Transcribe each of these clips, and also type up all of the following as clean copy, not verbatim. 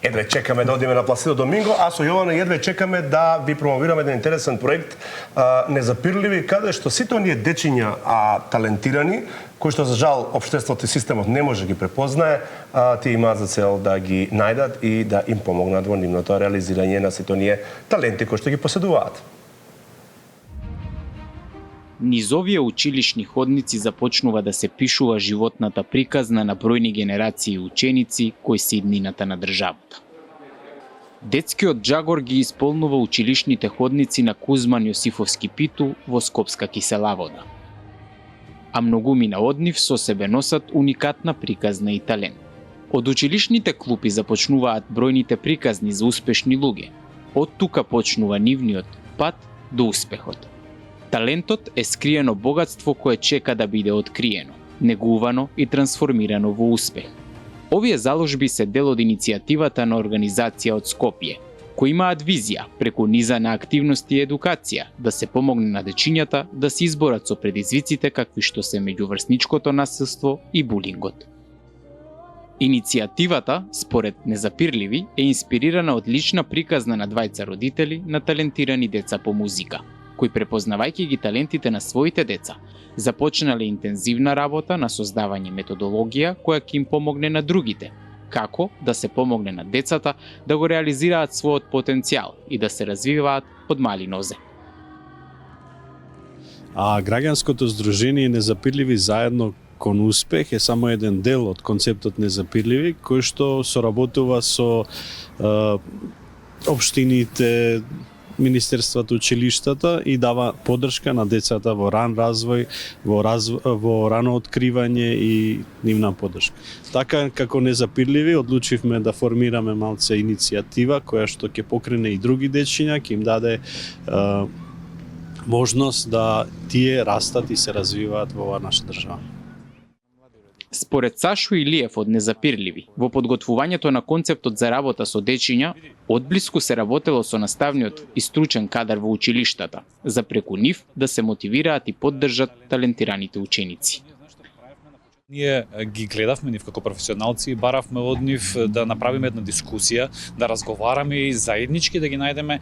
едве чекаме да одиме на Пласидо Доминго, а со Јована едве чекаме да ви промовираме еден интересен проект Незапирливи, каде што сите оние дечиња талентирани, кои што за жал општеството и системот не може да ги препознае, тие имаат за цел да ги најдат и да им помогнат во нивното реализирање на сите оние таленти кои што ги поседуваат. Низ овие училишни ходници започнува да се пишува животната приказна на бројни генерации ученици кои се иднината на државата. Детскиот джагор ги исполнува училишните ходници на Кузман Јосифовски Питу во Скопска Кисела вода. А многумина од нив со себе носат уникатна приказна и талент. Од училишните клупи започнуваат бројните приказни за успешни луѓе. Од тука почнува нивниот пат до успехот. Талентот е скриено богатство кое чека да биде откриено, негувано и трансформирано во успех. Овие заложби се дел од иницијативата на организација од Скопје, кои имаат визија преку низа на активности и едукација да се помогне на дечињата да се изборат со предизвиците какви што се меѓуврсничкото насилство и булингот. Иницијативата, според Незапирливи, е инспирирана од лична приказна на двајца родители на талентирани деца по музика, кои препознавајќи ги талентите на своите деца, започнале интензивна работа на создавање методологија која ќе им помогне на другите, како да се помогне на децата да го реализираат својот потенцијал и да се развиваат од мали нозе. А граѓанското здружение Незапирливи заедно кон успех е само еден дел од концептот Незапирливи, кој што соработува со општините, министерството, училиштата и дава поддршка на децата во ран развој, во рано откривање и нивна поддршка. Така како Незапирливи одлучивме да формираме малце иницијатива која што ќе покрене и други дечиња, ќе им даде можност да тие растат и се развиваат во оваа наша држава. Според Сашо Илиев од Незапирливи, во подготвувањето на концептот за работа со дечиња, одблиску се работело со наставниот и стручен кадар во училиштата, за преку нив да се мотивираат и поддржат талентираните ученици. Ние ги гледавме нив како професионалци и баравме од нив да направиме една дискусија, да разговараме и заеднички да ги најдеме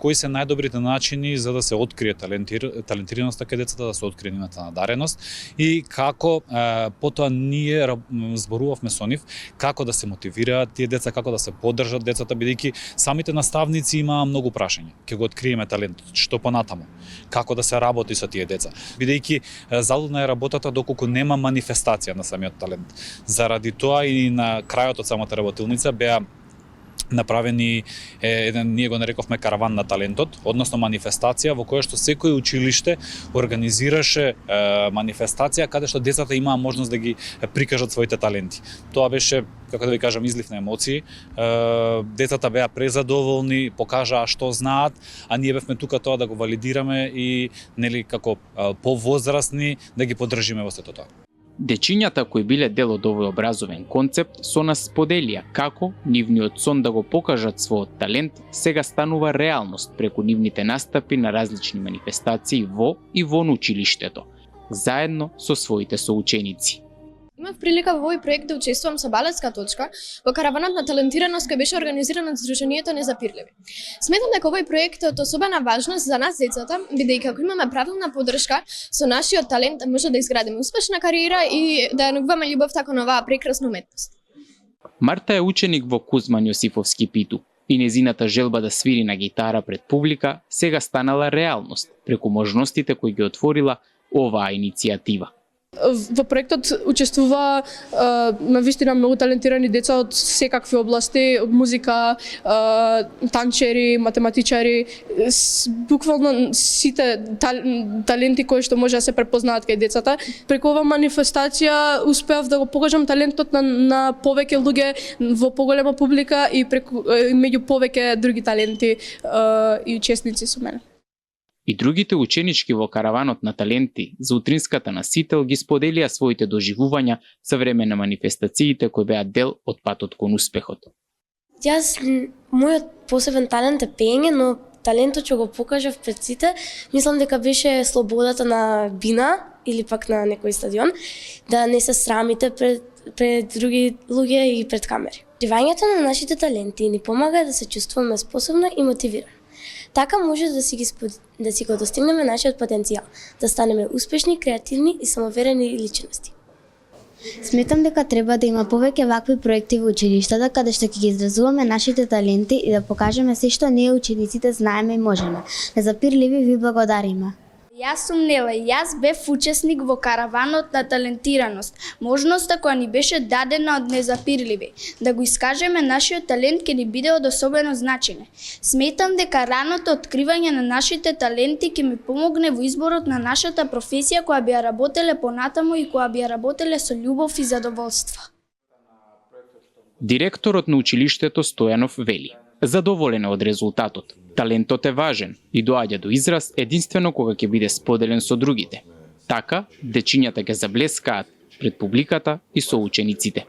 кои се најдобрите начини за да се открие талентираноста кај децата, да се открие нивната надареност и како потоа ние зборувавме со нив како да се мотивираат тие деца, како да се поддржат децата, бидејќи самите наставници имаа многу прашања. Ќе го откриеме талентот, што понатаму, како да се работи со тие деца, бидејќи залудна е работата доколку нема манифестација на самиот талент. Заради тоа и на крајот од самата работилница беа направени ние го нарековме караван на талентот, односно манифестација во која што секој училиште организираше манифестација каде што децата имаа можност да ги прикажат своите таленти. Тоа беше, како да ви кажам, излив на емоции. Децата беа презадоволни, покажаа што знаат, а ние бевме тука тоа да го валидираме и нели како повозрасни да ги поддржиме во сето тоа. Дечињата кои биле дел од овој образовен концепт со нас споделија како нивниот сон да го покажат својот талент сега станува реалност преку нивните настапи на различни манифестации во и вон училиштето, заедно со своите соученици. Имав прилика во овој проект да учествувам со Балетска точка во караванот на талентираност кој беше организиран од Здруженијето Незапирливи. Сметам дека овој проект е од особена важност за нас децата, бидејќи ако имаме правилна поддршка со нашиот талент може да изградиме успешна кариера и да ја негуваме љубовта кон оваа прекрасна уметност. Марта е ученик во Кузман Јосифовски Питу и незината желба да свири на гитара пред публика сега станала реалност преку можностите кои ги отворила оваа иницијатива. Во проектот учествува навистина многу талентирани деца од секакви области, од музика, танчери, математичари, буквално сите таленти кои што може да се препознаат кај децата. Преку оваа манифестација успеав да го покажам талентот на повеќе луѓе во поголема публика и меѓу повеќе други таленти и учесници со мене. И другите ученички во караванот на таленти за утринската насител ги споделија своите доживувања со време на манифестациите кои беа дел од патот кон успехот. Мојот посебен талент е пеење, но талентот што го покажав пред сите, мислам дека беше слободата на бина или пак на некој стадион, да не се срамите пред други луѓе и пред камери. Откривањето на нашите таленти ни помага да се чувствуваме способни и мотивирани. Така може да си го достигнеме нашиот потенцијал, да станеме успешни, креативни и самоверени личности. Сметам дека треба да има повеќе вакви проекти во училиштата каде што ќе ги изразуваме нашите таленти и да покажеме се што ние учениците знаеме и можеме. Незапирливи ви благодариме. Јас сум Нела и јас бев учесник во караванот на талентираност. Можноста која ни беше дадена од Незапирливи. Да го искажеме нашиот талент ќе ни биде од особено значење. Сметам дека раното откривање на нашите таленти ќе ми помогне во изборот на нашата професија која би ја работеле понатаму и која би ја работеле со љубов и задоволство. Директорот на училиштето Стојанов вели: задоволен е од резултатот. Талентот е важен и доаѓа до израз единствено кога ќе биде споделен со другите. Така, дечињата ќе заблескаат пред публиката и со учениците.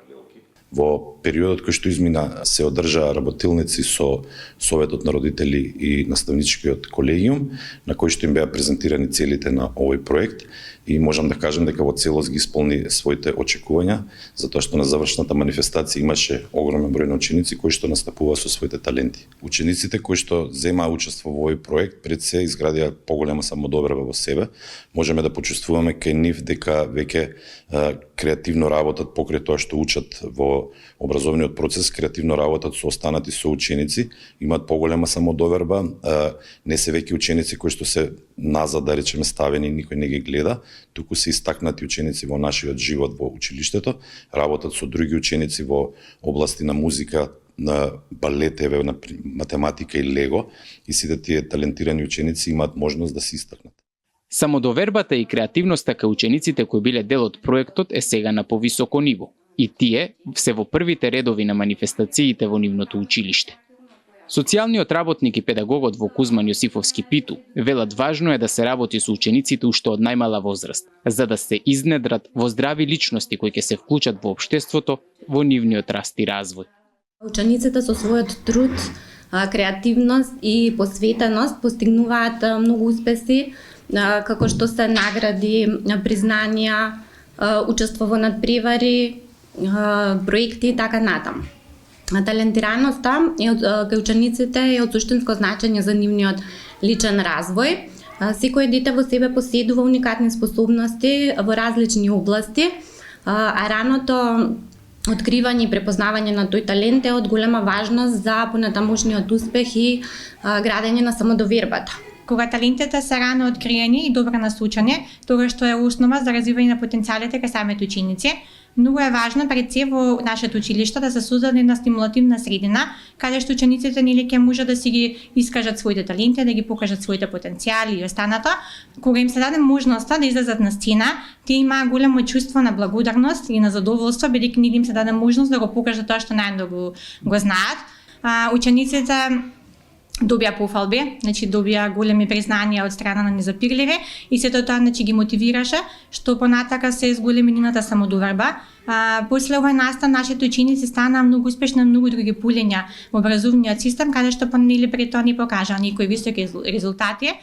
Во периодот кој што измина се одржаа работилници со Советот на родители и наставничкиот колегиум, на кој што им беа презентирани целите на овој проект и можам да кажам дека во целост ги исполни своите очекувања, затоа што на завршната манифестација имаше огромен број на ученици кои што настапуваа со своите таленти. Учениците кои што земаа учество во овој проект пред се изградија поголема самодоверба во себе. Можеме да почувствуваме кај нив дека веќе креативно работат покрај тоа што учат во образовниот процес, креативно работат со останати соученици, имаат поголема самодоверба, не се веќе ученици кои што се назад, да речеме, ставени, никој не ги гледа, туку се истакнати ученици во нашиот живот во училиштето, работат со други ученици во области на музика, на балет, на математика и лего, и сите тие талентирани ученици имаат можност да се истакнат. Самодовербата и креативноста кај учениците кои биле дел од проектот е сега на повисоко ниво. И тие се во првите редови на манифестациите во нивното училиште. Социјалниот работник и педагогот во Кузман Јосифовски Питу велат важно е да се работи со учениците уште од најмала возраст, за да се изнедрат во здрави личности кои ќе се вклучат во општеството во нивниот раст и развој. Учениците со својот труд, креативност и посветеност постигнуваат многу успеси, како што се награди, признанија, учество во надпревари, проекти и така натаму. Талентираноста кај учениците е од суштинско значење за нивниот личен развој. Секој дете во себе поседува уникатни способности во различни области, а раното откривање и препознавање на тој талент е од голема важност за понатамошниот успех и градење на самодовербата. Кога талентите се рано откриени и добро насочени, тоа што е основа за развивање на потенцијалите кај самите ученици, многу е важно пред се во нашето училиште да се создаде една стимулативна средина, каде што учениците ќе може да си ги искажат своите таленти, да ги покажат своите потенцијали и останато. Кога им се даде можноста да излезат на сцена, тие имаат големо чувство на благодарност и на задоволство, бидејќи им се даде можност да го покажат тоа што најдобро го знаат. Учениците добија пофалби, добија големи признанија од страна на Незапирливи и сето тоа ги мотивираше, што понатака се зголеми нивната самодоверба. После овој настан нашите ученици станаа многу успешни на многу други полиња во образовниот систем, каде што пред тоа ни покажа некои високи резултати.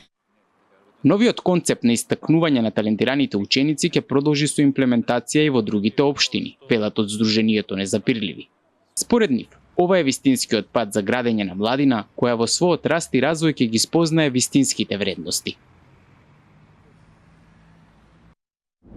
Новиот концепт на истакнување на талентираните ученици ќе продолжи со имплементација и во другите општини, велат од Сдруженијето Незапирливи. Според нив, ова е вистинскиот пат за градење на младина, која во својот раст и развој ќе ги спознае вистинските вредности.